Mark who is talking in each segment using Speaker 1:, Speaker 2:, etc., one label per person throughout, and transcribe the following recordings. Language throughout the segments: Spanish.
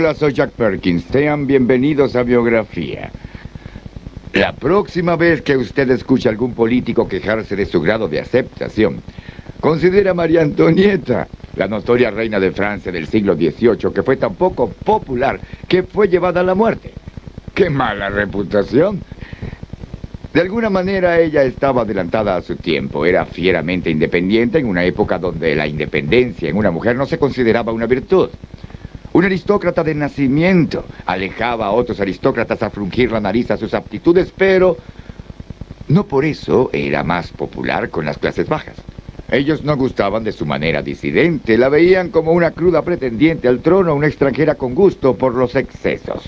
Speaker 1: Hola, soy Jack Perkins. Sean bienvenidos a Biografía. La próxima vez que usted escuche a algún político quejarse de su grado de aceptación, considera a María Antonieta, la notoria reina de Francia del siglo XVIII, que fue tan poco popular que fue llevada a la muerte. ¡Qué mala reputación! De alguna manera ella estaba adelantada a su tiempo. Era fieramente independiente en una época donde la independencia en una mujer no se consideraba una virtud. Un aristócrata de nacimiento alejaba a otros aristócratas a frungir la nariz a sus aptitudes, pero no por eso era más popular con las clases bajas. Ellos no gustaban de su manera disidente, la veían como una cruda pretendiente al trono, una extranjera con gusto por los excesos.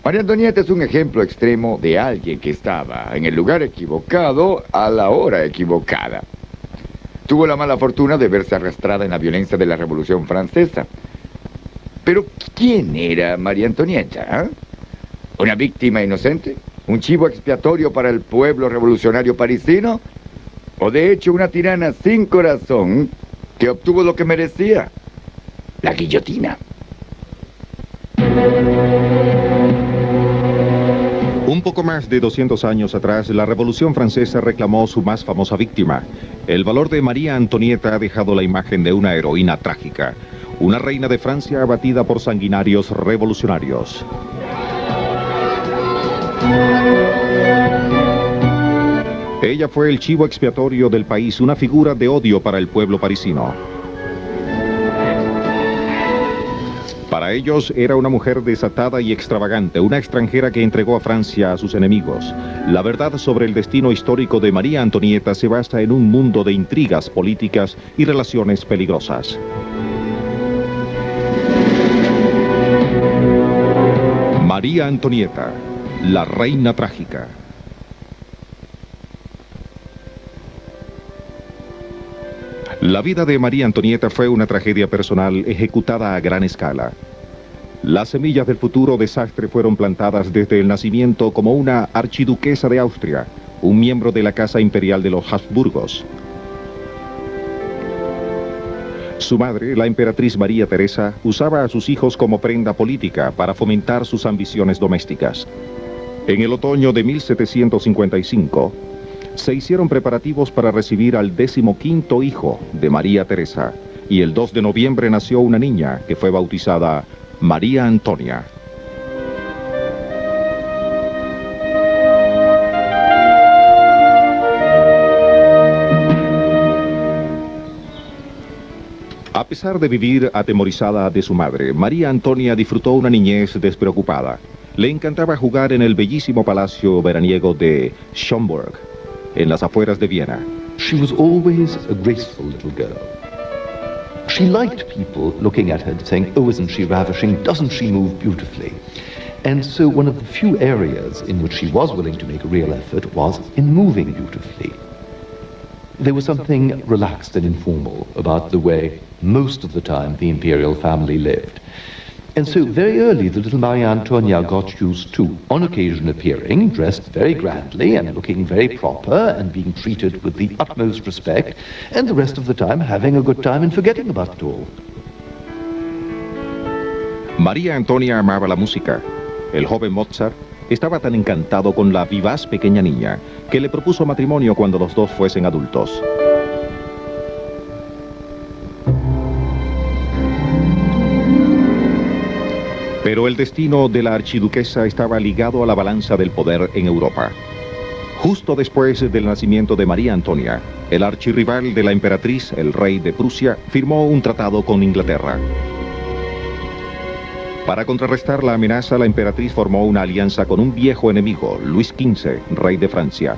Speaker 1: María Antonieta es un ejemplo extremo de alguien que estaba en el lugar equivocado a la hora equivocada. Tuvo la mala fortuna de verse arrastrada en la violencia de la Revolución Francesa. Pero, ¿quién era María Antonieta? ¿Una víctima inocente? ¿Un chivo expiatorio para el pueblo revolucionario parisino? ¿O de hecho una tirana sin corazón que obtuvo lo que merecía? La guillotina.
Speaker 2: Un poco más de 200 años atrás, la Revolución Francesa reclamó su más famosa víctima. El valor de María Antonieta ha dejado la imagen de una heroína trágica. Una reina de Francia abatida por sanguinarios revolucionarios. Ella fue el chivo expiatorio del país, una figura de odio para el pueblo parisino. Para ellos era una mujer desatada y extravagante, una extranjera que entregó a Francia a sus enemigos. La verdad sobre el destino histórico de María Antonieta se basa en un mundo de intrigas políticas y relaciones peligrosas. María Antonieta, la reina trágica. La vida de María Antonieta fue una tragedia personal ejecutada a gran escala. Las semillas del futuro desastre fueron plantadas desde el nacimiento como una archiduquesa de Austria, un miembro de la Casa Imperial de los Habsburgos. Su madre, la emperatriz María Teresa, usaba a sus hijos como prenda política para fomentar sus ambiciones domésticas. En el otoño de 1755, se hicieron preparativos para recibir al 15º hijo de María Teresa, y el 2 de noviembre nació una niña que fue bautizada María Antonia. A pesar de vivir atemorizada de su madre, María Antonia disfrutó una niñez despreocupada. Le encantaba jugar en el bellísimo palacio veraniego de Schönborn, en las afueras de Viena.
Speaker 3: She was always a graceful little girl. She liked people looking at her and saying, "Oh, isn't she ravishing? Doesn't she move beautifully?" And so one of the few areas in which she was willing to make a real effort was in moving beautifully. There was something relaxed and informal about the way most of the time the imperial family lived. And so very early the little Maria Antonia got used to, on occasion appearing, dressed very grandly and looking very proper and being treated with the utmost respect, and the rest of the time having a good time and forgetting about it all.
Speaker 2: María Antonia amaba la música. El joven Mozart estaba tan encantado con la vivaz pequeña niña que le propuso matrimonio cuando los dos fuesen adultos. Pero el destino de la archiduquesa estaba ligado a la balanza del poder en Europa. Justo después del nacimiento de María Antonia, el archirrival de la emperatriz, el rey de Prusia, firmó un tratado con Inglaterra. Para contrarrestar la amenaza, la emperatriz formó una alianza con un viejo enemigo, Luis XV, rey de Francia.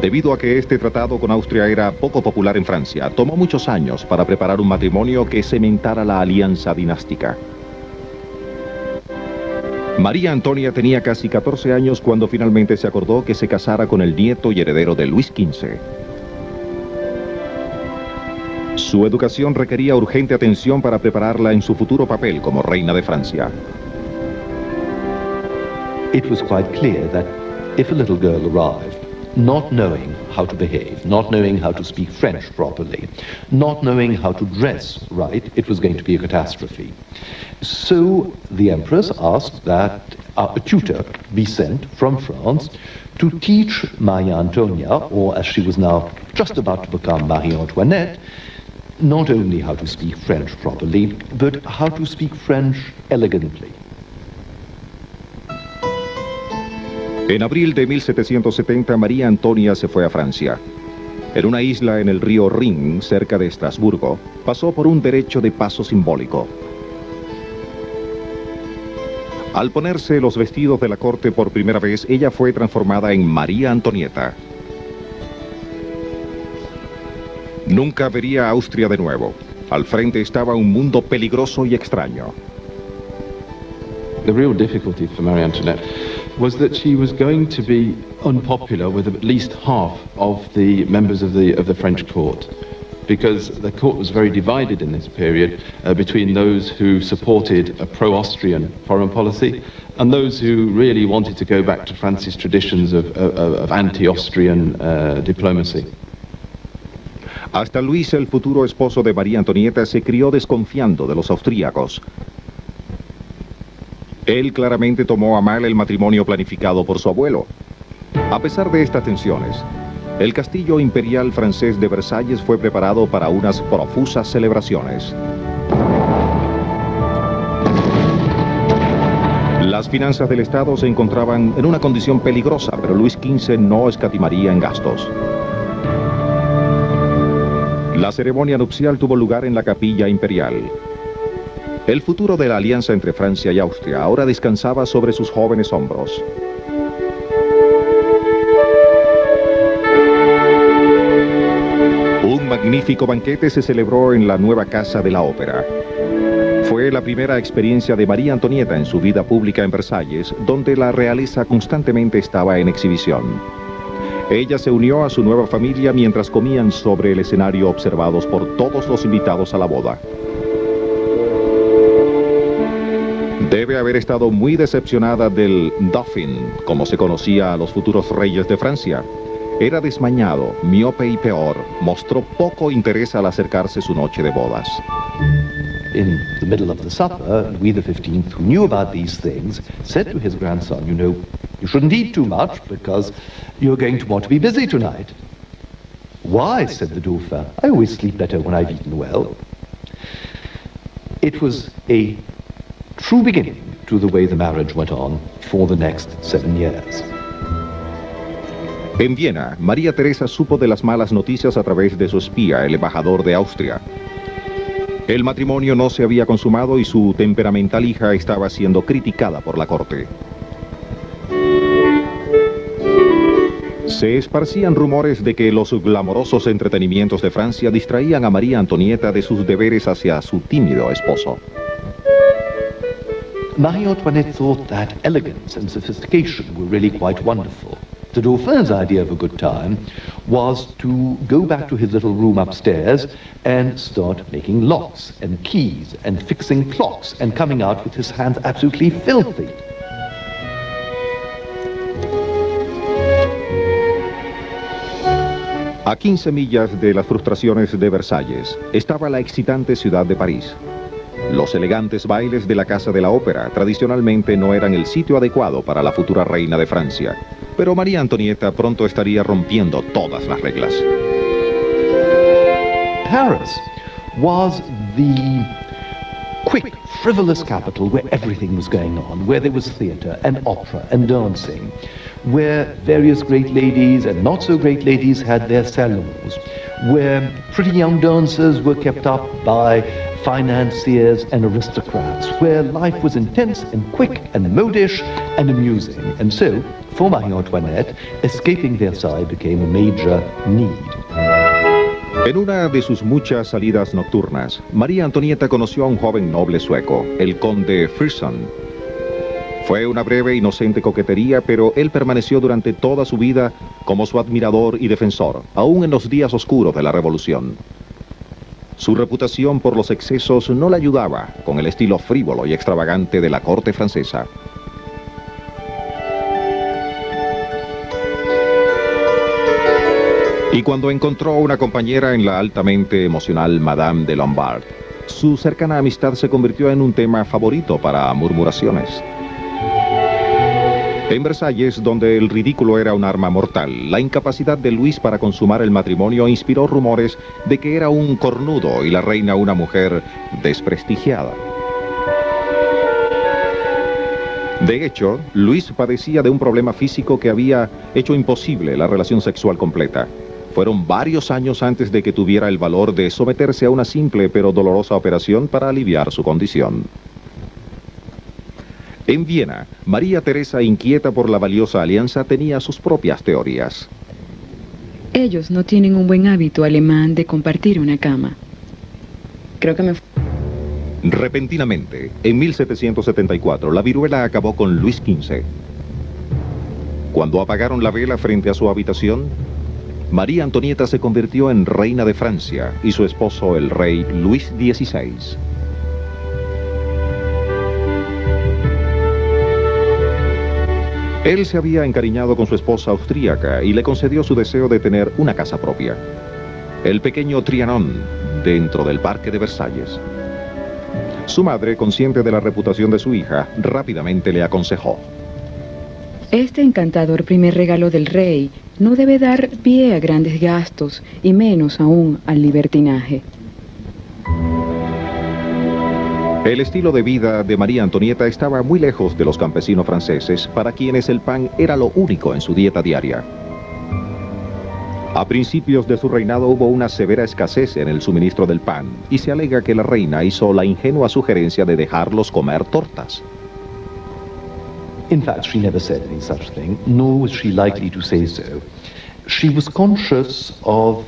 Speaker 2: Debido a que este tratado con Austria era poco popular en Francia, tomó muchos años para preparar un matrimonio que cementara la alianza dinástica. María Antonia tenía casi 14 años cuando finalmente se acordó que se casara con el nieto y heredero de Luis XV. Su educación requería urgente atención para prepararla en su futuro papel como reina de Francia.
Speaker 3: It was quite clear that if a little girl arrived not knowing how to behave, not knowing how to speak French properly, not knowing how to dress right, it was going to be a catastrophe. So the Empress asked that a tutor be sent from France to teach Maria Antonia, or as she was now just about to become Marie Antoinette, not only how to speak French properly, but how to speak French elegantly.
Speaker 2: En abril de 1770, María Antonia se fue a Francia. En una isla en el río Rin, cerca de Estrasburgo, pasó por un derecho de paso simbólico. Al ponerse los vestidos de la corte por primera vez, ella fue transformada en María Antonieta. Nunca vería Austria de nuevo. Al frente estaba un mundo peligroso y extraño.
Speaker 4: The real difficulty for Marie Antoinette was that she was going to be unpopular with at least half of the members of the French court, because the court was very divided in this period between those who supported a pro-Austrian foreign policy and those who really wanted to go back to France's traditions of anti-Austrian diplomacy.
Speaker 2: Hasta Luis, el futuro esposo de María Antonieta, se crió desconfiando de los austríacos. Él claramente tomó a mal el matrimonio planificado por su abuelo. A pesar de estas tensiones, el castillo imperial francés de Versalles fue preparado para unas profusas celebraciones. Las finanzas del Estado se encontraban en una condición peligrosa, pero Luis XV no escatimaría en gastos. La ceremonia nupcial tuvo lugar en la capilla imperial. El futuro de la alianza entre Francia y Austria ahora descansaba sobre sus jóvenes hombros. Un magnífico banquete se celebró en la nueva Casa de la Ópera. Fue la primera experiencia de María Antonieta en su vida pública en Versalles, donde la realeza constantemente estaba en exhibición. Ella se unió a su nueva familia mientras comían sobre el escenario observados por todos los invitados a la boda. Debe haber estado muy decepcionada del Dauphin, como se conocía a los futuros reyes de Francia. Era desmañado, miope y peor. Mostró poco interés al acercarse su noche de bodas.
Speaker 3: In the middle of the supper, Louis XV, who knew about these things, said to his grandson, you know, you shouldn't eat too much because you're going to want to be busy tonight. Why, said the Dauphin, I always sleep better when I've eaten well. It was a true beginning to the way the marriage went on for the next 7 years.
Speaker 2: En Viena, María Teresa supo de las malas noticias a través de su espía, el embajador de Austria. El matrimonio no se había consumado y su temperamental hija estaba siendo criticada por la corte. Se esparcían rumores de que los glamorosos entretenimientos de Francia distraían a María Antonieta de sus deberes hacia su tímido esposo.
Speaker 3: Marie Antoinette thought that elegance and sophistication were really quite wonderful. The Dauphin's idea of a good time was to go back to his little room upstairs and start making locks and keys and fixing clocks and coming out with his hands absolutely filthy.
Speaker 2: A 15 millas de las frustraciones de Versalles estaba la excitante ciudad de París. Los elegantes bailes de la Casa de la Ópera tradicionalmente no eran el sitio adecuado para la futura reina de Francia, pero María Antonieta pronto estaría rompiendo todas las reglas.
Speaker 3: Paris was the quick, frivolous capital where everything was going on, where there was theatre and opera and dancing, where various great ladies and not so great ladies had their salons, where pretty young dancers were kept up by financiers and aristocrats, where life was intense and quick and modish and amusing. And so, for Marie Antoinette, escaping Versailles became a major need.
Speaker 2: En una de sus muchas salidas nocturnas, María Antonieta conoció a un joven noble sueco, el conde Fersen. Fue una breve, inocente coquetería, pero él permaneció durante toda su vida como su admirador y defensor, aún en los días oscuros de la Revolución. Su reputación por los excesos no le ayudaba con el estilo frívolo y extravagante de la corte francesa. Y cuando encontró una compañera en la altamente emocional Madame de Lombard, su cercana amistad se convirtió en un tema favorito para murmuraciones. En Versalles, donde el ridículo era un arma mortal, la incapacidad de Luis para consumar el matrimonio inspiró rumores de que era un cornudo y la reina una mujer desprestigiada. De hecho, Luis padecía de un problema físico que había hecho imposible la relación sexual completa. Fueron varios años antes de que tuviera el valor de someterse a una simple pero dolorosa operación para aliviar su condición. En Viena, María Teresa, inquieta por la valiosa alianza, tenía sus propias teorías.
Speaker 5: Ellos no tienen un buen hábito alemán de compartir una cama. Creo que me...
Speaker 2: Repentinamente, en 1774, la viruela acabó con Luis XV. Cuando apagaron la vela frente a su habitación, María Antonieta se convirtió en reina de Francia y su esposo, el rey Luis XVI. Él se había encariñado con su esposa austríaca y le concedió su deseo de tener una casa propia. El pequeño Trianon, dentro del Parque de Versalles. Su madre, consciente de la reputación de su hija, rápidamente le aconsejó:
Speaker 5: Este encantador primer regalo del rey no debe dar pie a grandes gastos y menos aún al libertinaje.
Speaker 2: El estilo de vida de María Antonieta estaba muy lejos de los campesinos franceses, para quienes el pan era lo único en su dieta diaria. A principios de su reinado hubo una severa escasez en el suministro del pan, y se alega que la reina hizo la ingenua sugerencia de dejarlos comer tortas.
Speaker 3: In fact, she never said any such thing, nor was she likely to say so. She was conscious of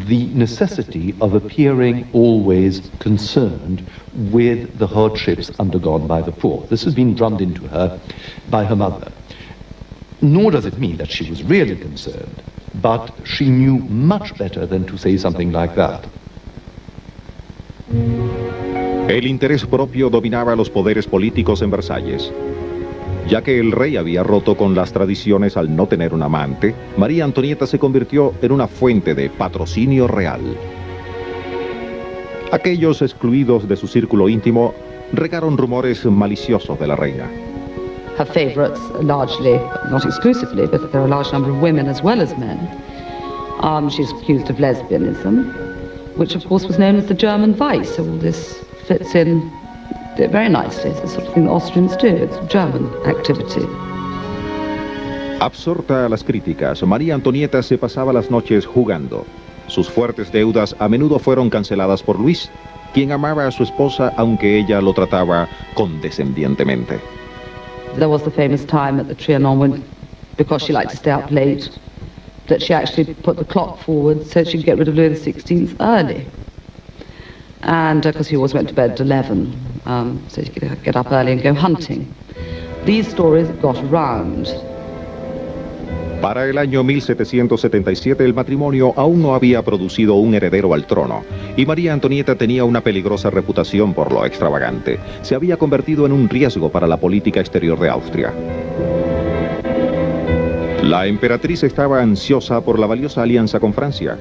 Speaker 3: the necessity of appearing always concerned with the hardships undergone by the poor. This has been drummed into her by her mother. Nor does it mean that she was really concerned, but she knew much better than to say something like that.
Speaker 2: El interés propio dominaba los poderes políticos en Versalles. Ya que el rey había roto con las tradiciones al no tener un amante, María Antonieta se convirtió en una fuente de patrocinio real. Aquellos excluidos de su círculo íntimo regaron rumores maliciosos de la reina.
Speaker 6: Her favourites, largely, not exclusively, but there are a large number of women as well as men. She's accused of lesbianism, which of course was known as the German Vice. All this fits in very nicely. It's the sort of thing the Austrians do. It's German activity.
Speaker 2: Absorta a las críticas, María Antonieta se pasaba las noches jugando. Sus fuertes deudas a menudo fueron canceladas por Luis, quien amaba a su esposa aunque ella lo trataba condescendientemente.
Speaker 6: There was the famous time at the Trianon when, because she liked to stay up late, that she actually put the clock forward so she could get rid of Louis XVI early. And because he always went to bed at 11, so he could get up early and go hunting. These stories got around.
Speaker 2: Para el año 1777 el matrimonio aún no había producido un heredero al trono, y María Antonieta tenía una peligrosa reputación por lo extravagante. Se había convertido en un riesgo para la política exterior de Austria. La emperatriz estaba ansiosa por la valiosa alianza con Francia.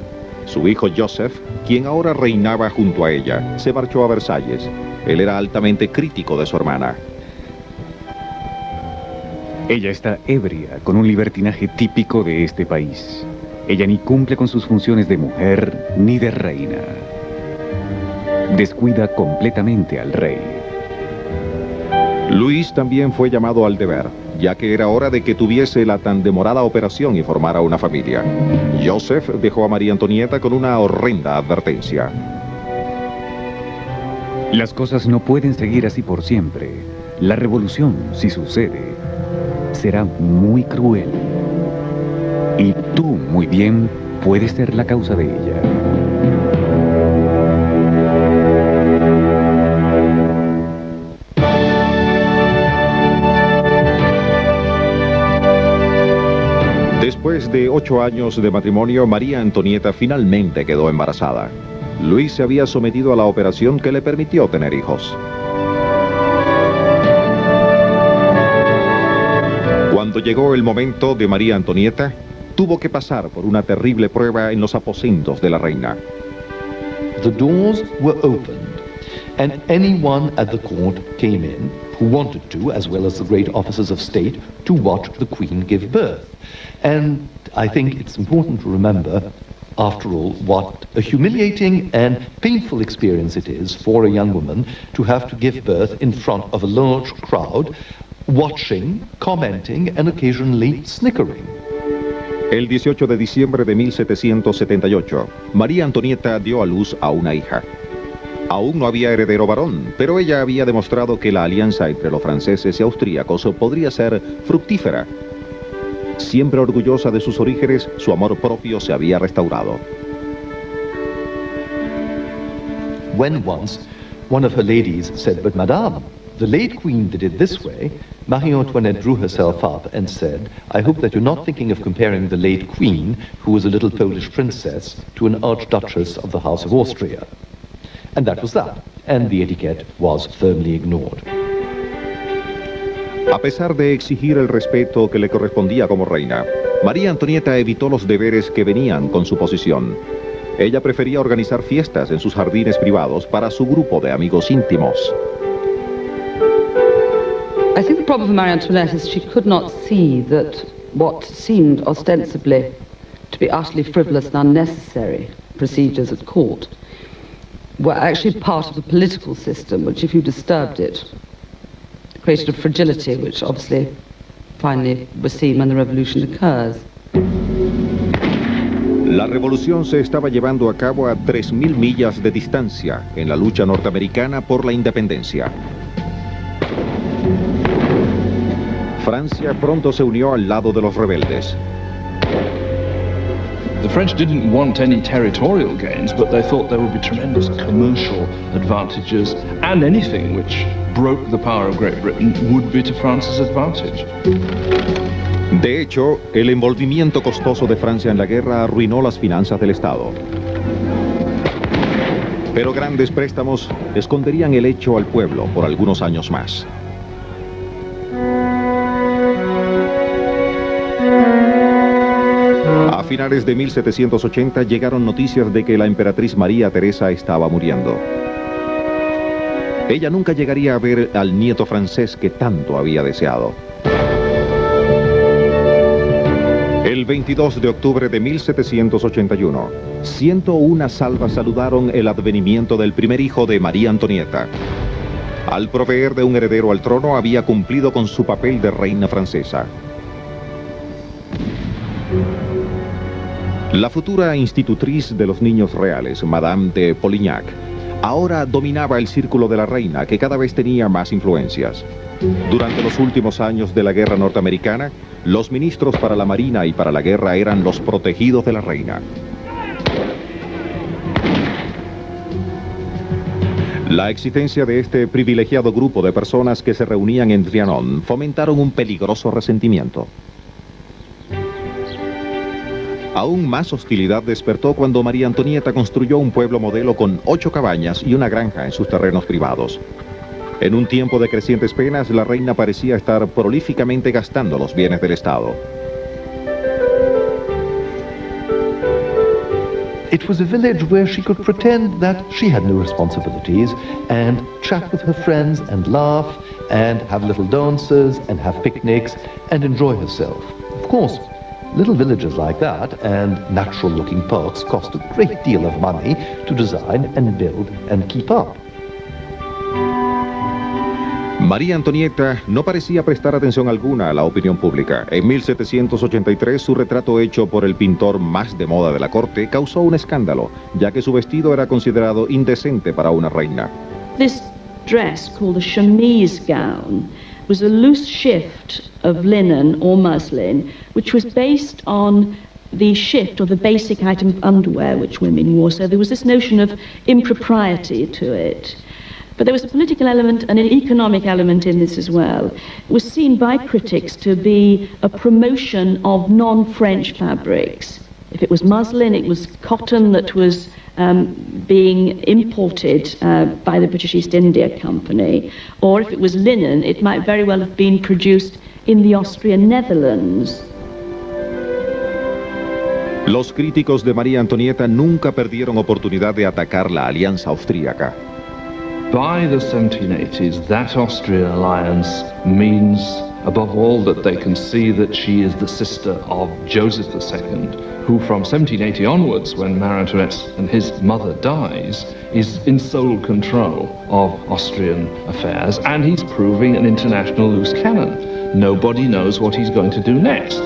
Speaker 2: Su hijo Joseph, quien ahora reinaba junto a ella, se marchó a Versalles. Él era altamente crítico de su hermana.
Speaker 7: Ella está ebria, con un libertinaje típico de este país. Ella ni cumple con sus funciones de mujer ni de reina. Descuida completamente al rey.
Speaker 2: Luis también fue llamado al deber, ya que era hora de que tuviese la tan demorada operación y formara una familia. Joseph dejó a María Antonieta con una horrenda advertencia.
Speaker 7: Las cosas no pueden seguir así por siempre. La revolución, si sucede, será muy cruel. Y tú, muy bien, puedes ser la causa de ella.
Speaker 2: Después de 8 años de matrimonio, María Antonieta finalmente quedó embarazada. Luis se había sometido a la operación que le permitió tener hijos. Cuando llegó el momento de María Antonieta, tuvo que pasar por una terrible prueba en los aposentos de la reina.
Speaker 3: The doors were opened, and anyone at the court came in who wanted to, as well as the great officers of state, to watch the Queen give birth. And I think it's important to remember, after all, what a humiliating and painful experience it is for a young woman to have to give birth in front of a large crowd, watching, commenting, and occasionally snickering.
Speaker 2: El 18 de diciembre de 1778, María Antonieta dio a luz a una hija. Aún no había heredero varón, pero ella había demostrado que la alianza entre los franceses y austríacos podría ser fructífera. Siempre orgullosa de sus orígenes, su amor propio se había restaurado.
Speaker 3: When once one of her ladies said, "But Madame, the late Queen did it this way," Marie Antoinette drew herself up and said, "I hope that you're not thinking of comparing the late Queen, who was a little Polish princess, to an Archduchess of the House of Austria." And that was that, and the etiquette was firmly ignored.
Speaker 2: A pesar de exigir el respeto que le correspondía como reina, María Antonieta evitó los deberes que venían con su posición. Ella prefería organizar fiestas en sus jardines privados para su grupo de amigos íntimos.
Speaker 6: I think the problem for Marie Antoinette is she could not see that what seemed ostensibly to be utterly frivolous and unnecessary procedures at court were actually part of the political system, which if you disturbed it, created a fragility which obviously finally was seen when the revolution occurs.
Speaker 2: La revolución se estaba llevando a cabo a 3.000 millas de distancia en la lucha norteamericana por la independencia. Francia pronto se unió al lado de los rebeldes.
Speaker 8: The French didn't want any territorial gains, but they thought there would be tremendous commercial advantages, and anything which broke the power of Great Britain would be to France's advantage.
Speaker 2: De hecho, el envolvimiento costoso de Francia en la guerra arruinó las finanzas del Estado. Pero grandes préstamos esconderían el hecho al pueblo por algunos años más. A finales de 1780 llegaron noticias de que la emperatriz María Teresa estaba muriendo. Ella nunca llegaría a ver al nieto francés que tanto había deseado. El 22 de octubre de 1781, 101 salvas saludaron el advenimiento del primer hijo de María Antonieta. Al proveer de un heredero al trono, había cumplido con su papel de reina francesa. La futura institutriz de los niños reales, Madame de Polignac, ahora dominaba el círculo de la reina, que cada vez tenía más influencias. Durante los últimos años de la guerra norteamericana, los ministros para la marina y para la guerra eran los protegidos de la reina. La existencia de este privilegiado grupo de personas que se reunían en Trianon fomentaron un peligroso resentimiento. Aún más hostilidad despertó cuando María Antonieta construyó un pueblo modelo con 8 cabañas y una granja en sus terrenos privados. En un tiempo de crecientes penas, la reina parecía estar prolíficamente gastando los bienes del Estado.
Speaker 3: It was a village where she could pretend that she had no responsibilities and chat with her friends and laugh and have little dances and have picnics and enjoy herself. Of course, little villages like that and natural-looking parks cost a great deal of money to design and build and keep up.
Speaker 2: María Antonieta no parecía prestar atención alguna a la opinión pública. En 1783, su retrato hecho por el pintor más de moda de la corte causó un escándalo, ya que su vestido era considerado indecente para una reina.
Speaker 9: This dress, called a chemise gown, was a loose shift of linen or muslin, which was based on the shift or the basic item of underwear which women wore. So there was this notion of impropriety to it. But there was a political element and an economic element in this as well. It was seen by critics to be a promotion of non-French fabrics. If it was muslin, it was cotton that was being imported by the British East India Company. Or if it was linen, it might very well have been produced in the Austrian Netherlands.
Speaker 2: Los críticos de María Antonieta nunca perdieron oportunidad de atacar la alianza austríaca.
Speaker 8: By the 1780s, that Austrian alliance means, above all, that they can see that she is the sister of Joseph II, who from 1780 onwards, when Marie Antoinette and his mother dies, is in sole control of Austrian affairs, and he's proving an international loose cannon. Nobody knows what he's going to do next.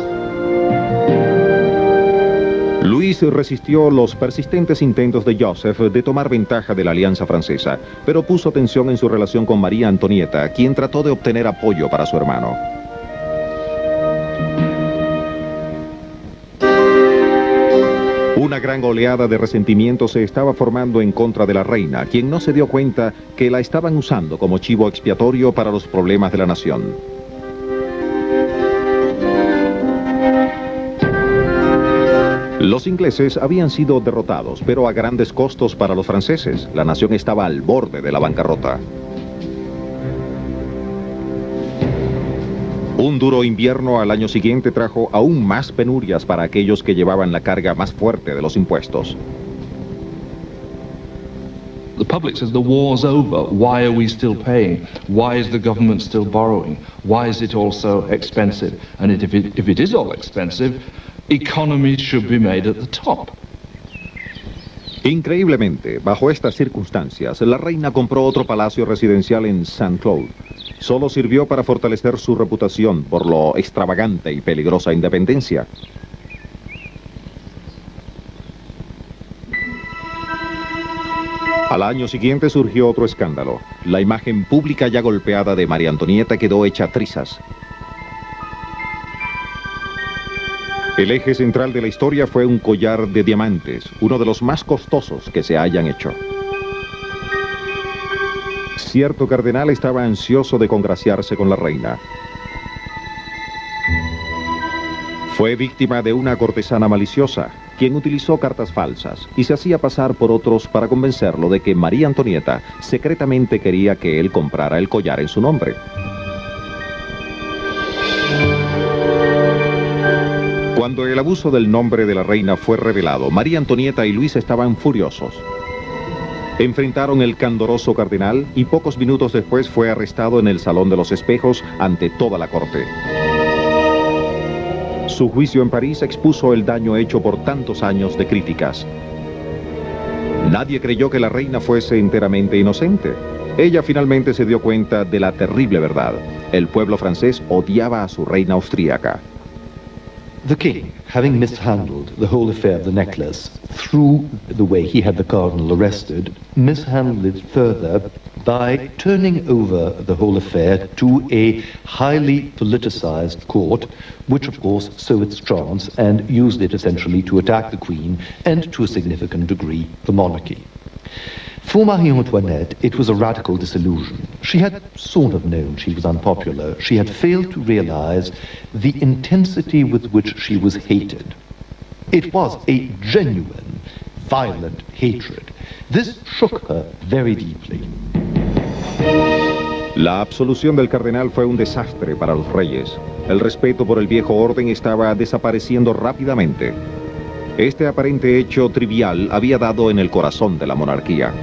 Speaker 2: Luis resistió los persistentes intentos de Joseph de tomar ventaja de la alianza francesa, pero puso tensión en su relación con María Antonieta, quien trató de obtener apoyo para su hermano. Una gran oleada de resentimiento se estaba formando en contra de la reina, quien no se dio cuenta que la estaban usando como chivo expiatorio para los problemas de la nación. Los ingleses habían sido derrotados, pero a grandes costos para los franceses. La nación estaba al borde de la bancarrota. Un duro invierno al año siguiente trajo aún más penurias para aquellos que llevaban la carga más fuerte de los impuestos.
Speaker 8: The public says the war's over. Why are we still paying? Why is the government still borrowing? Why is it all so expensive? And if it is all expensive, economies should be made at the top.
Speaker 2: Increíblemente, bajo estas circunstancias, la reina compró otro palacio residencial en Saint-Cloud. Solo sirvió para fortalecer su reputación por lo extravagante y peligrosa independencia. Al año siguiente surgió otro escándalo. La imagen pública ya golpeada de María Antonieta quedó hecha trizas. El eje central de la historia fue un collar de diamantes, uno de los más costosos que se hayan hecho. Cierto cardenal estaba ansioso de congraciarse con la reina. Fue víctima de una cortesana maliciosa, quien utilizó cartas falsas y se hacía pasar por otros para convencerlo de que María Antonieta secretamente quería que él comprara el collar en su nombre. Cuando el abuso del nombre de la reina fue revelado, María Antonieta y Luis estaban furiosos. Enfrentaron el candoroso cardenal y pocos minutos después fue arrestado en el Salón de los Espejos ante toda la corte. Su juicio en París expuso el daño hecho por tantos años de críticas. Nadie creyó que la reina fuese enteramente inocente. Ella finalmente se dio cuenta de la terrible verdad. El pueblo francés odiaba a su reina austríaca.
Speaker 3: The king, having mishandled the whole affair of the necklace through the way he had the cardinal arrested, mishandled it further by turning over the whole affair to a highly politicized court, which of course saw its chance and used it essentially to attack the queen and to a significant degree the monarchy. For Marie Antoinette, it was a radical disillusion. She had sort of known she was unpopular. She had failed to realize the intensity with which she was hated. It was a genuine, violent hatred. This shook her very deeply.
Speaker 2: La absolución del cardenal fue un desastre para los reyes. El respeto por el viejo orden estaba desapareciendo rápidamente. Este aparente hecho trivial había dado en el corazón de la monarquía.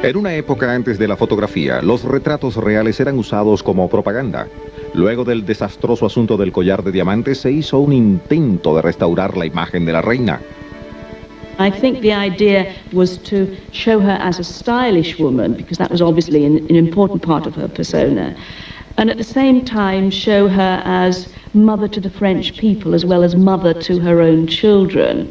Speaker 2: En una época antes de la fotografía, los retratos reales eran usados como propaganda. Luego del desastroso asunto del collar de diamantes, se hizo un intento de restaurar la imagen de la reina.
Speaker 9: I think the idea was to show her as a stylish woman, because that was obviously an important part of her persona, and at the same time show her as mother to the French people as well as mother to her own children.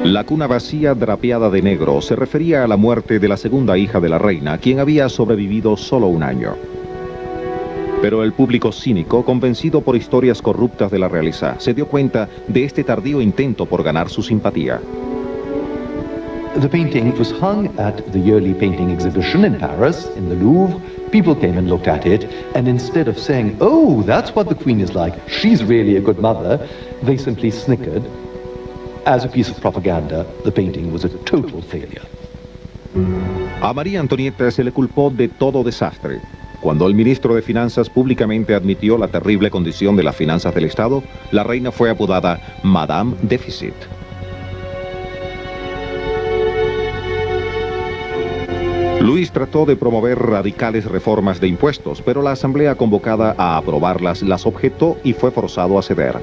Speaker 2: La cuna vacía drapeada de negro se refería a la muerte de la segunda hija de la reina, quien había sobrevivido solo un año. Pero el público cínico, convencido por historias corruptas de la realeza, se dio cuenta de este tardío intento por ganar su simpatía.
Speaker 3: The painting was hung at the yearly painting exhibition in Paris, in the Louvre. People came and looked at it, and instead of saying, "Oh, that's what the Queen is like, she's really a good mother," they simply snickered. As a piece of propaganda, the painting was a total failure.
Speaker 2: A María Antonieta se le culpó de todo desastre. Cuando el ministro de Finanzas públicamente admitió la terrible condición de las finanzas del Estado, la reina fue apodada Madame Déficit. Luis trató de promover radicales reformas de impuestos, pero la asamblea convocada a aprobarlas las objetó y fue forzado a ceder.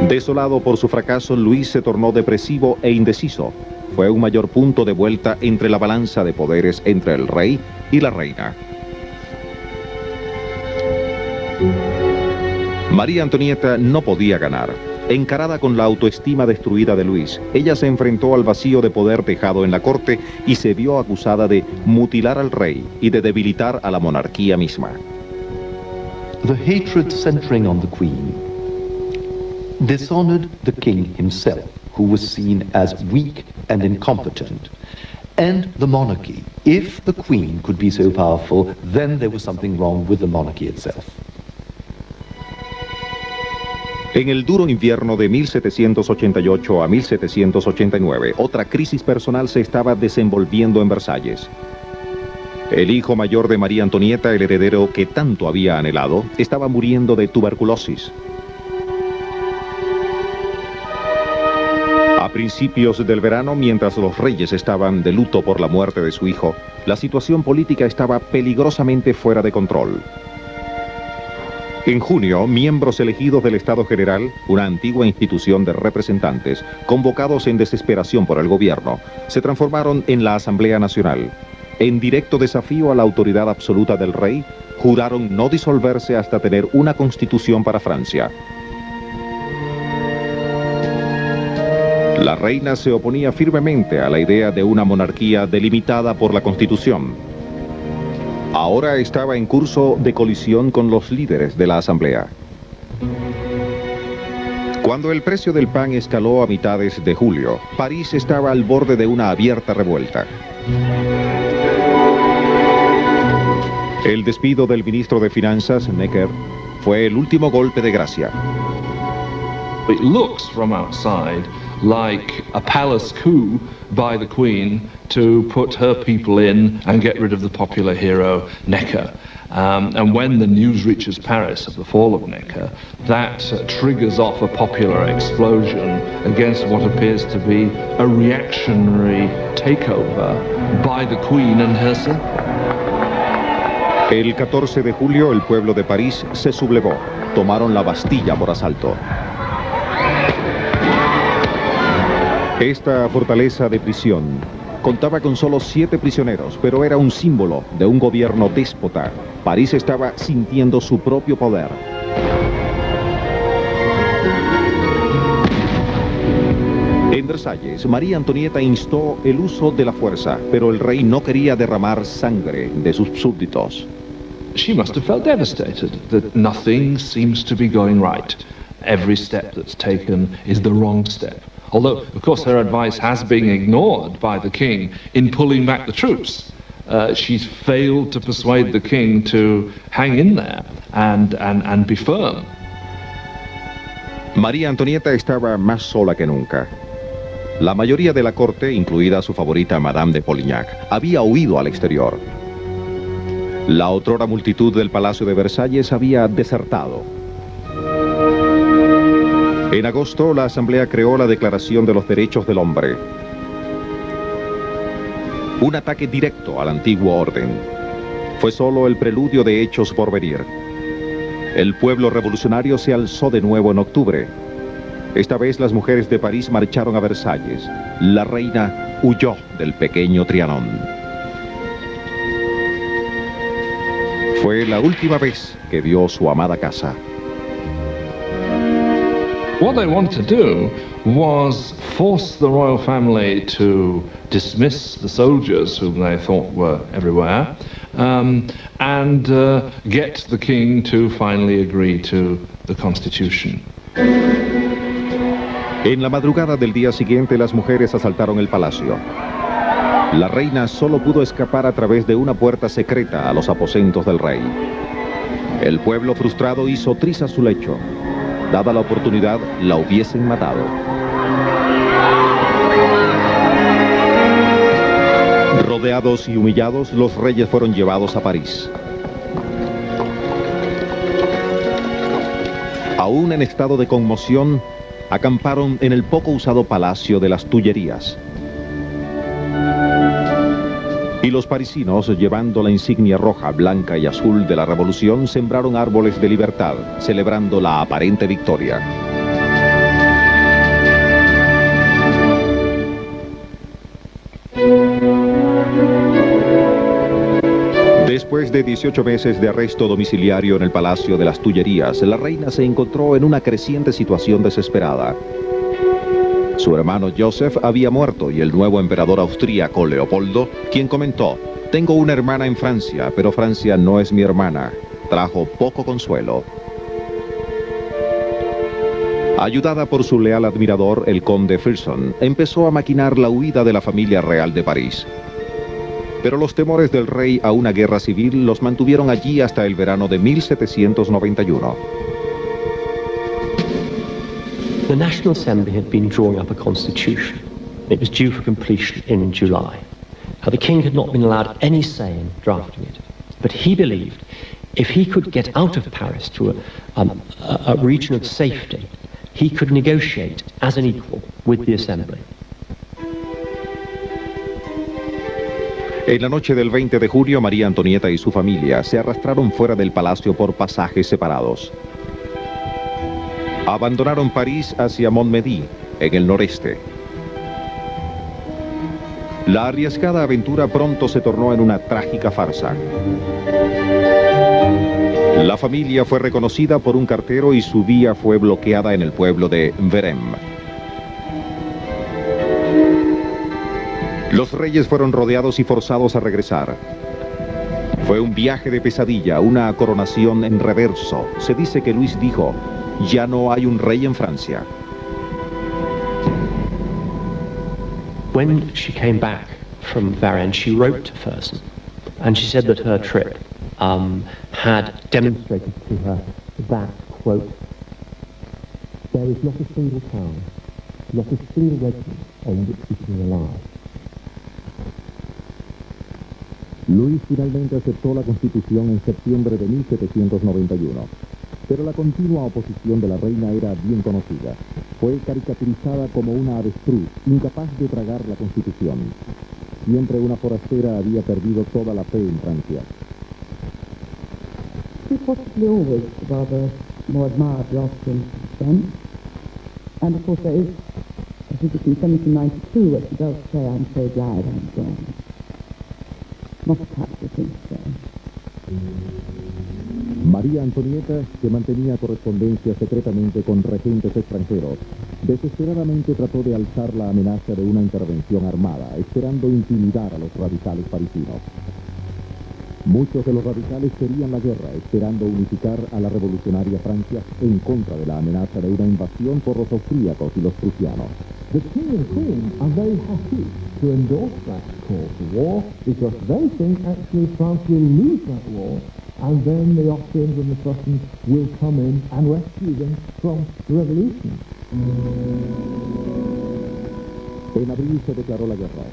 Speaker 2: Desolado por su fracaso, Luis se tornó depresivo e indeciso. Fue un mayor punto de vuelta entre la balanza de poderes entre el rey y la reina. María Antonieta no podía ganar. Encarada con la autoestima destruida de Luis, ella se enfrentó al vacío de poder dejado en la corte y se vio acusada de mutilar al rey y de debilitar a la monarquía misma.
Speaker 3: The hatred centering on the Queen dishonored the king himself, who was seen as weak and incompetent, and the monarchy. If the Queen could be so powerful, then there was something wrong with the monarchy itself.
Speaker 2: En el duro invierno de 1788 a 1789, otra crisis personal se estaba desenvolviendo en Versalles. El hijo mayor de María Antonieta, el heredero que tanto había anhelado, estaba muriendo de tuberculosis. A principios del verano, mientras los reyes estaban de luto por la muerte de su hijo, la situación política estaba peligrosamente fuera de control. En junio, miembros elegidos del Estado General, una antigua institución de representantes, convocados en desesperación por el gobierno, se transformaron en la Asamblea Nacional. En directo desafío a la autoridad absoluta del rey, juraron no disolverse hasta tener una constitución para Francia. La reina se oponía firmemente a la idea de una monarquía delimitada por la Constitución. Ahora estaba en curso de colisión con los líderes de la asamblea. Cuando el precio del pan escaló a mitades de julio, París estaba al borde de una abierta revuelta. El despido del ministro de Finanzas, Necker, fue el último golpe de gracia.
Speaker 8: It looks from outside like a palace coup by the Queen to put her people in and get rid of the popular hero Necker. And when the news reaches Paris of the fall of Necker, that triggers off a popular explosion against what appears to be a reactionary takeover by the Queen and her circle.
Speaker 2: El 14 de julio, el pueblo de París se sublevó. Tomaron la Bastilla por asalto. Esta fortaleza de prisión contaba con solo 7 prisioneros, pero era un símbolo de un gobierno déspota. París estaba sintiendo su propio poder. En Versalles, María Antonieta instó el uso de la fuerza, pero el rey no quería derramar sangre de sus súbditos.
Speaker 8: She must have felt devastated that nothing seems to be going right. Every step that's taken is the wrong step. Although, of course, her advice has been ignored by the king in pulling back the troops. She's failed to persuade the king to hang in there and be firm.
Speaker 2: María Antonieta estaba más sola que nunca. La mayoría de la corte, incluida su favorita Madame de Polignac, había huido al exterior. La otrora multitud del Palacio de Versalles había desertado. En agosto, la Asamblea creó la Declaración de los Derechos del Hombre. Un ataque directo al antiguo orden. Fue solo el preludio de hechos por venir. El pueblo revolucionario se alzó de nuevo en octubre. Esta vez las mujeres de París marcharon a Versalles. La reina huyó del pequeño Trianon. Fue la última vez que vio su amada casa.
Speaker 8: What they wanted to do was force the royal family to dismiss the soldiers whom they thought were everywhere, and get the king to finally agree to the constitution.
Speaker 2: En la madrugada del día siguiente, las mujeres asaltaron el palacio. La reina solo pudo escapar a través de una puerta secreta a los aposentos del rey. El pueblo frustrado hizo trizas su lecho. Dada la oportunidad, la hubiesen matado. Rodeados y humillados, los reyes fueron llevados a París. Aún en estado de conmoción, acamparon en el poco usado Palacio de las Tullerías. Y los parisinos, llevando la insignia roja, blanca y azul de la revolución, sembraron árboles de libertad, celebrando la aparente victoria. Después de 18 meses de arresto domiciliario en el Palacio de las Tullerías, la reina se encontró en una creciente situación desesperada. Su hermano Joseph había muerto y el nuevo emperador austríaco Leopoldo, quien comentó: «Tengo una hermana en Francia, pero Francia no es mi hermana», trajo poco consuelo. Ayudada por su leal admirador, el conde Fersen, empezó a maquinar la huida de la familia real de París. Pero los temores del rey a una guerra civil los mantuvieron allí hasta el verano de 1791.
Speaker 10: The National Assembly had been drawing up a constitution. It was due for completion in July. The king had not been allowed any say in drafting it, but he believed if he could get out of Paris to a region of safety, he could negotiate as an equal with the Assembly.
Speaker 2: En la noche del 20 de junio, María Antonieta y su familia se arrastraron fuera del palacio por pasajes separados. Abandonaron París hacia Montmédy, en el noreste. La arriesgada aventura pronto se tornó en una trágica farsa. La familia fue reconocida por un cartero y su vía fue bloqueada en el pueblo de Verem. Los reyes fueron rodeados y forzados a regresar. Fue un viaje de pesadilla, una coronación en reverso. Se dice que Luis dijo: «Ya no hay un rey en Francia».
Speaker 10: When she came back from Varennes, she wrote to Fersen, and she said that her trip had demonstrated to her that, quote, "There is not a single town, not a single regiment on which we can rely."
Speaker 2: Luis finalmente aceptó la Constitución en septiembre de 1791, pero la continua oposición de la reina era bien conocida. Fue caricaturizada como una avestruz, incapaz de tragar la Constitución. Siempre una forastera había perdido toda la fe en Francia.
Speaker 11: She possibly always rather more admired the Austrian French. And of course there is, I think it's in 1792 where she does say, "I'm so glad I'm gone." Not a practical thing to say.
Speaker 2: María Antonieta, que mantenía correspondencia secretamente con regentes extranjeros, desesperadamente trató de alzar la amenaza de una intervención armada, esperando intimidar a los radicales parisinos. Muchos de los radicales querían la guerra, esperando unificar a la revolucionaria Francia en contra de la amenaza de una invasión por los austríacos y los prusianos.
Speaker 12: The king and queen are very happy to endorse that call for war because they think actually France will lose that war and then the Austrians and the Prussians will come in and rescue them from the revolution.
Speaker 2: En abril se declaró la guerra.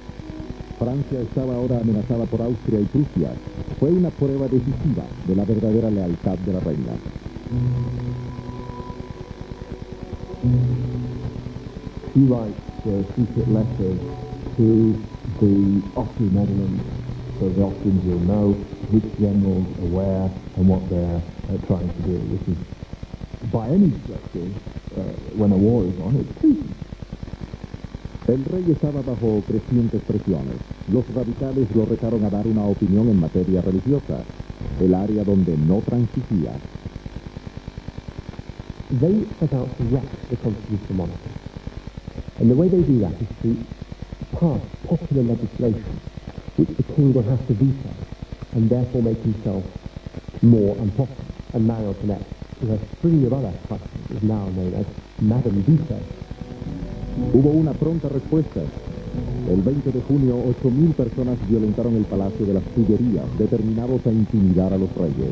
Speaker 2: Francia estaba ahora amenazada por Austria y Prusia. Fue una prueba decisiva de la verdadera lealtad de la reina.
Speaker 12: She writes secret letters to the Austrian Netherlands so the Austrians will know which generals are where and what they're trying to do, which is, by any stretch, when a war is on, it's treason.
Speaker 2: El rey estaba bajo crecientes presiones. Los radicales lo retaron a dar una opinión en materia religiosa, el área donde no transigía.
Speaker 10: They set out to wreck the constitutional monarchy. And the way they do that is to pass popular legislation, which the king will have to veto, and therefore make himself more unpopular. And Marie Antoinette, with a string of other husbands, is now known as Madame Veto.
Speaker 2: Hubo una pronta respuesta. El 20 de junio, 8.000 personas violentaron el Palacio de las Tullerías, determinados a intimidar a los reyes.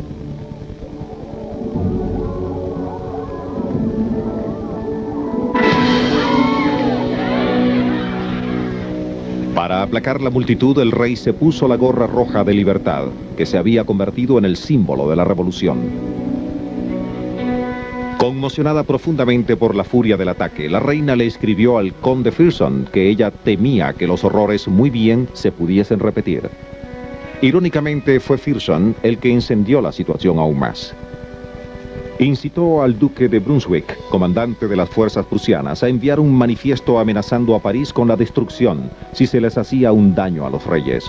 Speaker 2: Para aplacar la multitud, el rey se puso la gorra roja de libertad, que se había convertido en el símbolo de la revolución. Conmocionada profundamente por la furia del ataque, la reina le escribió al conde Fersen que ella temía que los horrores muy bien se pudiesen repetir. Irónicamente, fue Fersen el que encendió la situación aún más. Incitó al duque de Brunswick, comandante de las fuerzas prusianas, a enviar un manifiesto amenazando a París con la destrucción si se les hacía un daño a los reyes.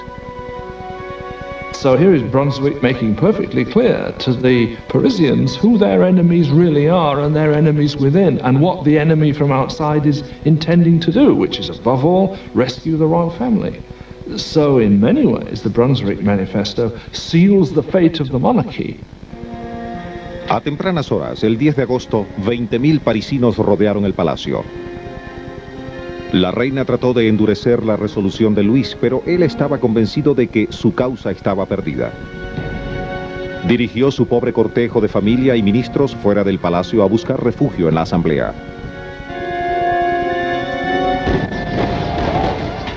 Speaker 8: So here is Brunswick making perfectly clear to the Parisians who their enemies really are and their enemies within, and what the enemy from outside is intending to do, which is above all rescue the royal family. So in many ways the Brunswick Manifesto seals the fate of the monarchy.
Speaker 2: A tempranas horas, el 10 de agosto, 20.000 parisinos rodearon el palacio. La reina trató de endurecer la resolución de Luis, pero él estaba convencido de que su causa estaba perdida. Dirigió su pobre cortejo de familia y ministros fuera del palacio a buscar refugio en la asamblea.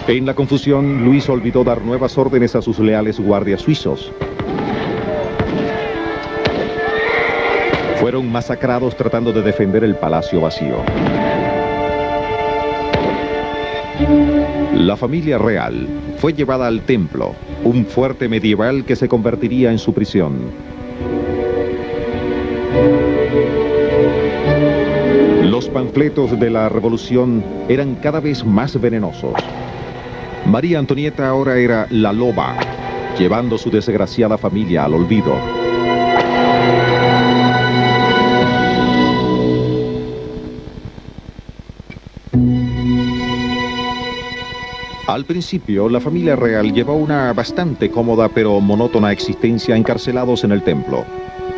Speaker 2: En la confusión, Luis olvidó dar nuevas órdenes a sus leales guardias suizos. Fueron masacrados tratando de defender el palacio vacío. La familia real fue llevada al templo, un fuerte medieval que se convertiría en su prisión. Los panfletos de la revolución eran cada vez más venenosos. María Antonieta ahora era la loba, llevando su desgraciada familia al olvido. Al principio, la familia real llevó una bastante cómoda pero monótona existencia encarcelados en el templo.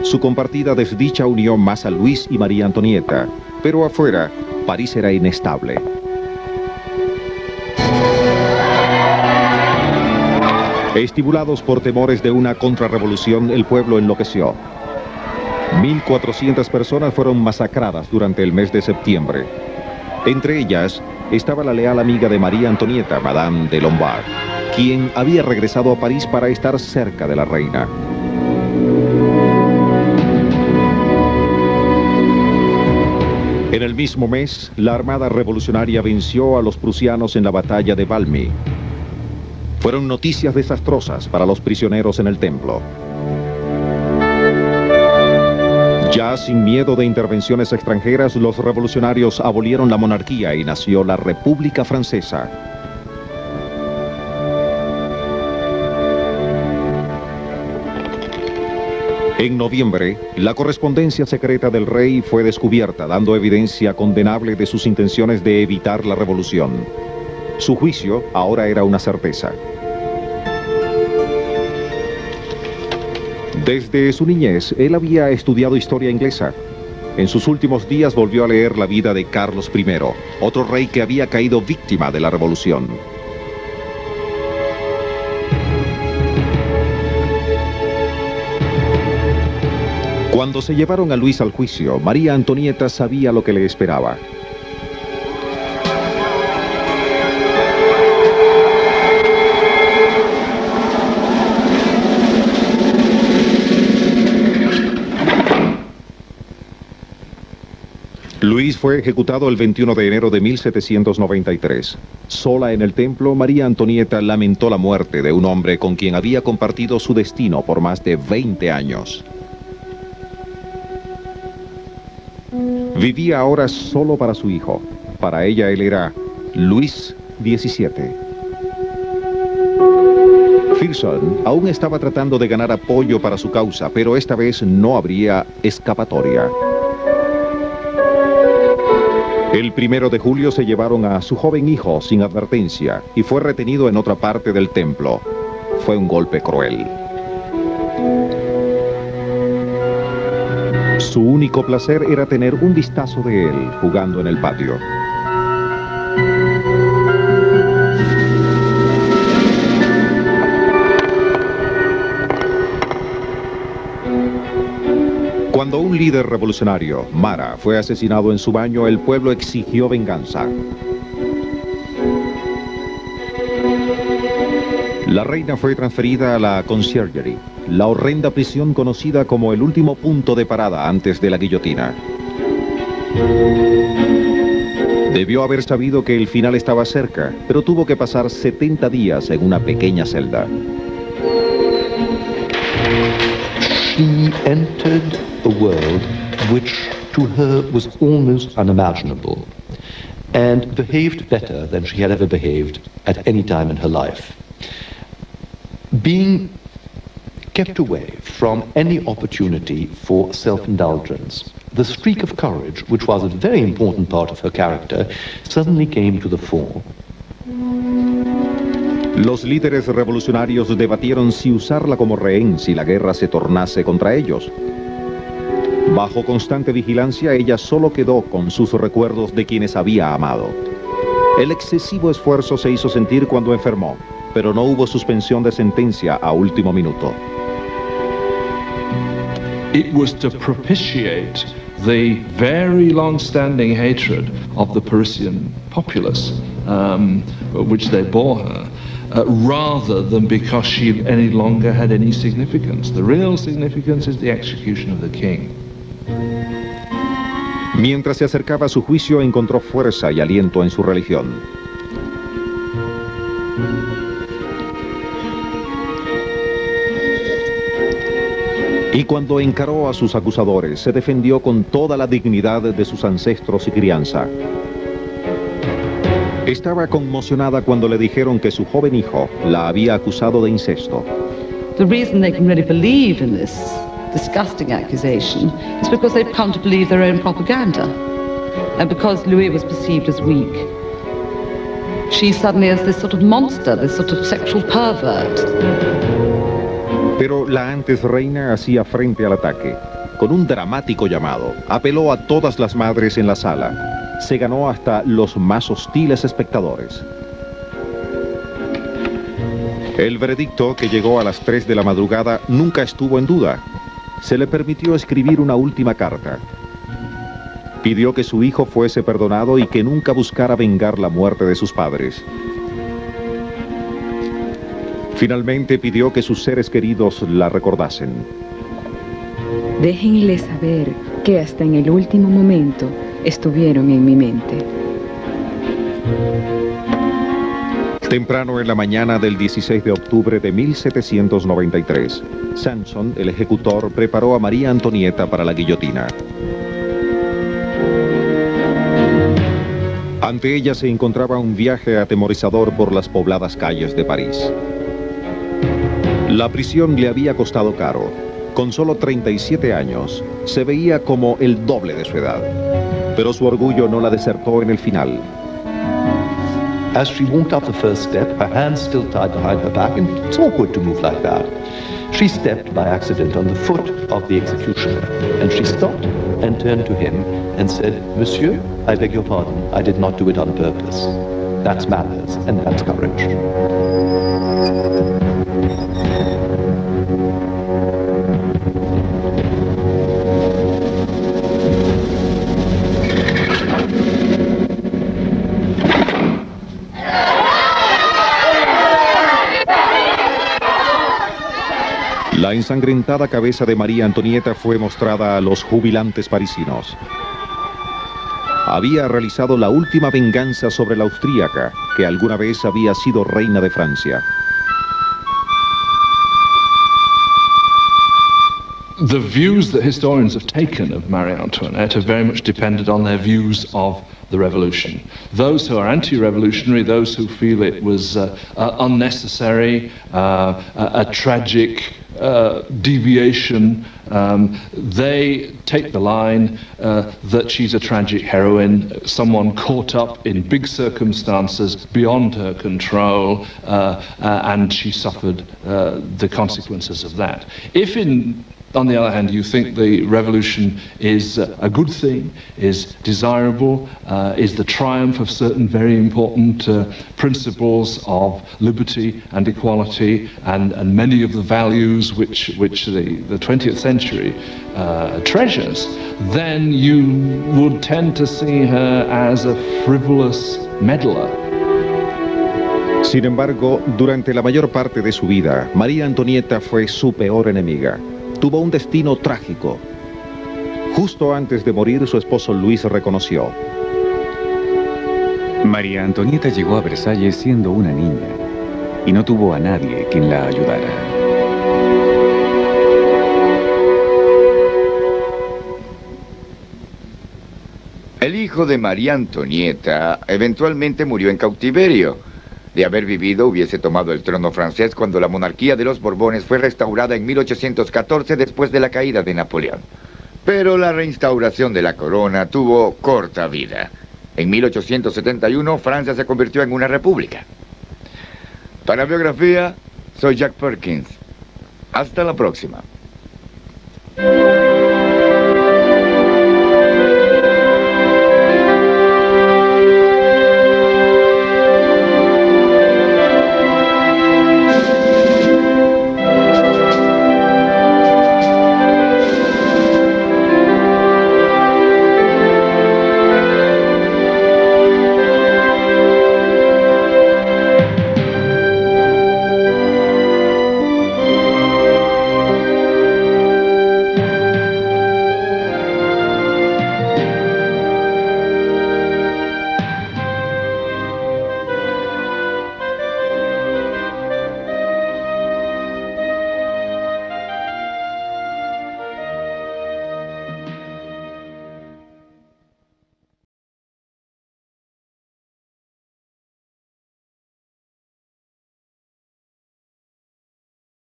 Speaker 2: Su compartida desdicha unió más a Luis y María Antonieta, pero afuera, París era inestable. Estimulados por temores de una contrarrevolución, el pueblo enloqueció. 1.400 personas fueron masacradas durante el mes de septiembre. Entre ellas estaba la leal amiga de María Antonieta, Madame de Lombard, quien había regresado a París para estar cerca de la reina. En el mismo mes, la armada revolucionaria venció a los prusianos en la batalla de Valmy. Fueron noticias desastrosas para los prisioneros en el templo. Ya sin miedo de intervenciones extranjeras, los revolucionarios abolieron la monarquía y nació la República Francesa. En noviembre, la correspondencia secreta del rey fue descubierta, dando evidencia condenable de sus intenciones de evitar la revolución. Su juicio ahora era una certeza. Desde su niñez, él había estudiado historia inglesa. En sus últimos días volvió a leer la vida de Carlos I, otro rey que había caído víctima de la revolución. Cuando se llevaron a Luis al juicio, María Antonieta sabía lo que le esperaba. Luis fue ejecutado el 21 de enero de 1793. Sola en el templo, María Antonieta lamentó la muerte de un hombre con quien había compartido su destino por más de 20 años. Vivía ahora solo para su hijo. Para ella él era Luis XVII. Fersen aún estaba tratando de ganar apoyo para su causa, pero esta vez no habría escapatoria. El 1 de julio se llevaron a su joven hijo sin advertencia y fue retenido en otra parte del templo. Fue un golpe cruel. Su único placer era tener un vistazo de él jugando en el patio. Cuando un líder revolucionario, Marat, fue asesinado en su baño, el pueblo exigió venganza. La reina fue transferida a la Conciergerie, la horrenda prisión conocida como el último punto de parada antes de la guillotina. Debió haber sabido que el final estaba cerca, pero tuvo que pasar 70 días en una pequeña celda.
Speaker 3: She entered a world which to her was almost unimaginable and behaved better than she had ever behaved at any time in her life. Being kept away from any opportunity for self-indulgence, the streak of courage, which was a very important part of her character, suddenly came to the fore.
Speaker 2: Los líderes revolucionarios debatieron si usarla como rehén si la guerra se tornase contra ellos. Bajo constante vigilancia, ella solo quedó con sus recuerdos de quienes había amado. El excesivo esfuerzo se hizo sentir cuando enfermó, pero no hubo suspensión de sentencia a último minuto.
Speaker 8: It was to propitiate the very long-standing hatred of the Parisian populace, which they bore her, rather than because she any longer had any significance. The real significance is the execution of the king.
Speaker 2: Mientras se acercaba a su juicio, encontró fuerza y aliento en su religión. Y cuando encaró a sus acusadores, se defendió con toda la dignidad de sus ancestros y crianza. Estaba conmocionada cuando le dijeron que su joven hijo la había acusado de incesto.
Speaker 6: The reason they can really believe in this disgusting accusation is because they've come to believe their own propaganda. And because Louis was perceived as weak, she suddenly is this sort of monster, this sort of sexual pervert.
Speaker 2: Pero la antes reina hacía frente al ataque. Con un dramático llamado, apeló a todas las madres en la sala. Se ganó hasta los más hostiles espectadores. El veredicto, que llegó a las 3 de la madrugada, nunca estuvo en duda. Se le permitió escribir una última carta. Pidió que su hijo fuese perdonado y que nunca buscara vengar la muerte de sus padres. Finalmente pidió que sus seres queridos la recordasen.
Speaker 5: Déjenle saber que hasta en el último momento estuvieron en mi mente.
Speaker 2: Temprano en la mañana del 16 de octubre de 1793, Sanson, el ejecutor, preparó a María Antonieta para la guillotina. Ante ella se encontraba un viaje atemorizador por las pobladas calles de París. La prisión le había costado caro. Con solo 37 años, se veía como el doble de su edad. Pero su orgullo no la desertó en el final.
Speaker 3: As she walked up the first step, her hands still tied behind her back, and it's awkward to move like that. She stepped by accident on the foot of the executioner, and she stopped and turned to him and said, "Monsieur, I beg your pardon, I did not do it on purpose." That's manners, and that's courage.
Speaker 2: La ensangrentada cabeza de María Antonieta fue mostrada a los jubilantes parisinos. Había realizado la última venganza sobre la austríaca, que alguna vez había sido reina de Francia.
Speaker 8: The views that historians have taken of Marie Antoinette have very much depended on their views of the revolution. Those who are anti-revolutionary, those who feel it was unnecessary, a tragic deviation, they take the line that she's a tragic heroine, someone caught up in big circumstances beyond her control, and she suffered the consequences of that. If on the other hand, you think the revolution is a good thing, is desirable, is the triumph of certain very important principles of liberty and equality and many of the values which the 20th century treasures, then you would tend to see her as a frivolous meddler.
Speaker 2: Sin embargo, durante la mayor parte de su vida, María Antonieta fue su peor enemiga. Tuvo un destino trágico. Justo antes de morir, su esposo Luis reconoció:
Speaker 7: María Antonieta llegó a Versalles siendo una niña y no tuvo a nadie quien la ayudara.
Speaker 1: El hijo de María Antonieta eventualmente murió en cautiverio. De haber vivido, hubiese tomado el trono francés cuando la monarquía de los Borbones fue restaurada en 1814 después de la caída de Napoleón. Pero la reinstauración de la corona tuvo corta vida. En 1871, Francia se convirtió en una república. Para Biografía, soy Jack Perkins. Hasta la próxima.